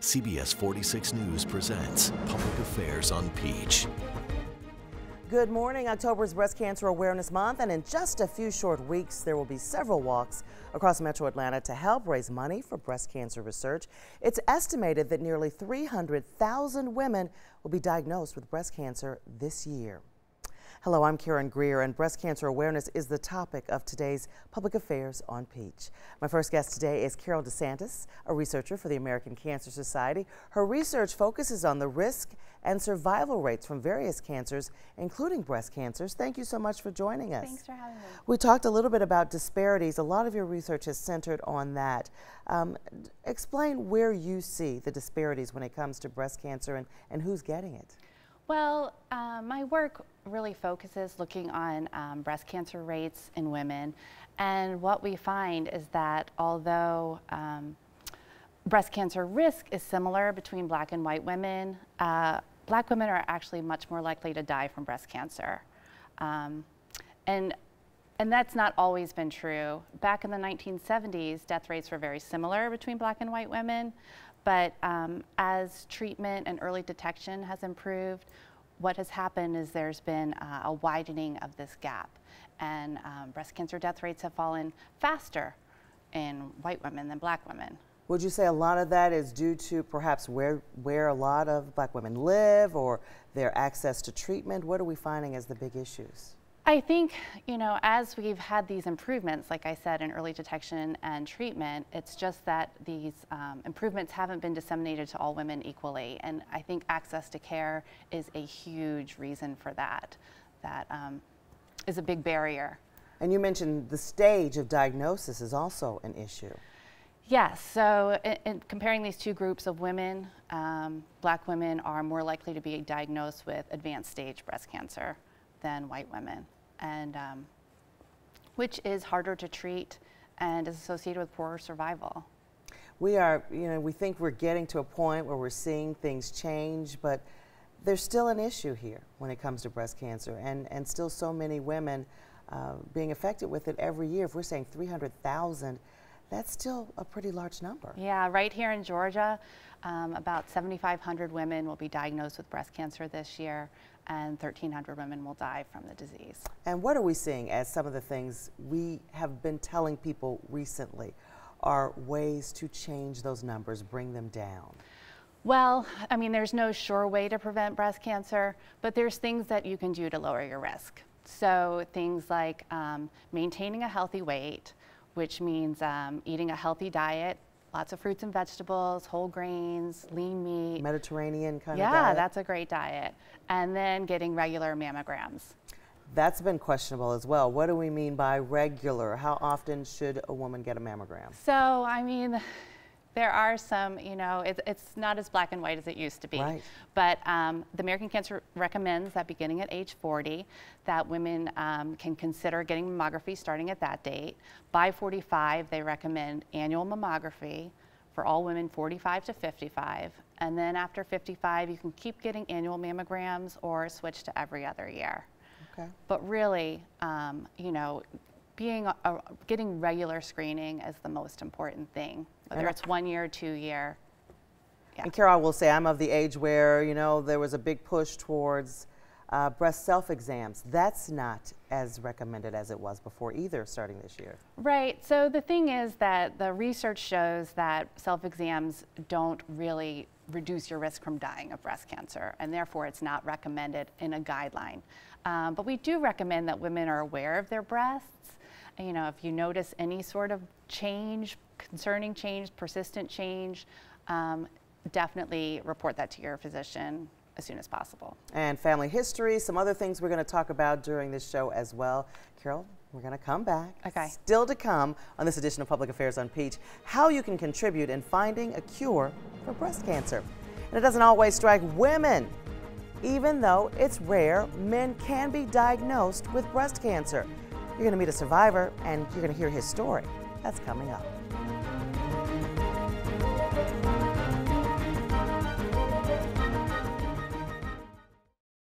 CBS 46 News presents Public Affairs on Peach. Good morning. October is Breast Cancer Awareness Month, and in just a few short weeks, there will be several walks across Metro Atlanta to help raise money for breast cancer research. It's estimated that nearly 300,000 women will be diagnosed with breast cancer this year. Hello, I'm Karen Greer, and breast cancer awareness is the topic of today's Public Affairs on Peach. My first guest today is Carol DeSantis, a researcher for the American Cancer Society. Her research focuses on the risk and survival rates from various cancers, including breast cancers. Thank you so much for joining us. Thanks for having me. We talked a little bit about disparities. A lot of your research is centered on that. Explain where you see the disparities when it comes to breast cancer and who's getting it. Well, my work really focuses looking on breast cancer rates in women, and what we find is that although breast cancer risk is similar between black and white women, black women are actually much more likely to die from breast cancer. And that's not always been true. Back in the 1970s, death rates were very similar between black and white women. But as treatment and early detection has improved, what has happened is there's been a widening of this gap, and breast cancer death rates have fallen faster in white women than black women. Would you say a lot of that is due to perhaps where a lot of black women live or their access to treatment? What are we finding as the big issues? I think, you know, as we've had these improvements, like I said, in early detection and treatment, it's just that these improvements haven't been disseminated to all women equally. And I think access to care is a huge reason for that. That is a big barrier. And you mentioned the stage of diagnosis is also an issue. Yes, so in comparing these two groups of women, black women are more likely to be diagnosed with advanced stage breast cancer than white women, and which is harder to treat and is associated with poorer survival. We are, we think we're getting to a point where we're seeing things change, but there's still an issue here when it comes to breast cancer, and still so many women being affected with it every year. If we're saying 300,000, that's still a pretty large number. Yeah, right here in Georgia, about 7,500 women will be diagnosed with breast cancer this year, and 1,300 women will die from the disease. And what are we seeing as some of the things we have been telling people recently are ways to change those numbers, bring them down? Well, I mean, there's no sure way to prevent breast cancer, but there's things that you can do to lower your risk. So things like maintaining a healthy weight, which means eating a healthy diet, lots of fruits and vegetables, whole grains, lean meat. Mediterranean kind of diet? Yeah, that's a great diet. And then getting regular mammograms. That's been questionable as well. What do we mean by regular? How often should a woman get a mammogram? So, I mean, there are some, it's not as black and white as it used to be. Right. But the American Cancer recommends that beginning at age 40, that women can consider getting mammography starting at that date. By 45, they recommend annual mammography for all women 45 to 55. And then after 55, you can keep getting annual mammograms or switch to every other year. Okay. But really, getting regular screening is the most important thing, whether it's 1 year or 2 year. Yeah. And Carol, I will say I'm of the age where, there was a big push towards breast self-exams. That's not as recommended as it was before either, starting this year. Right. So the thing is that the research shows that self-exams don't really reduce your risk from dying of breast cancer, and therefore it's not recommended in a guideline. But we do recommend that women are aware of their breasts. If you notice any sort of change, concerning change, persistent change, definitely report that to your physician as soon as possible. And family history, some other things we're going to talk about during this show as well. Carol, we're going to come back. Okay. Still to come on this edition of Public Affairs on Peach, how you can contribute in finding a cure for breast cancer. And it doesn't always strike women. Even though it's rare, men can be diagnosed with breast cancer. You're going to meet a survivor, and you're going to hear his story. That's coming up.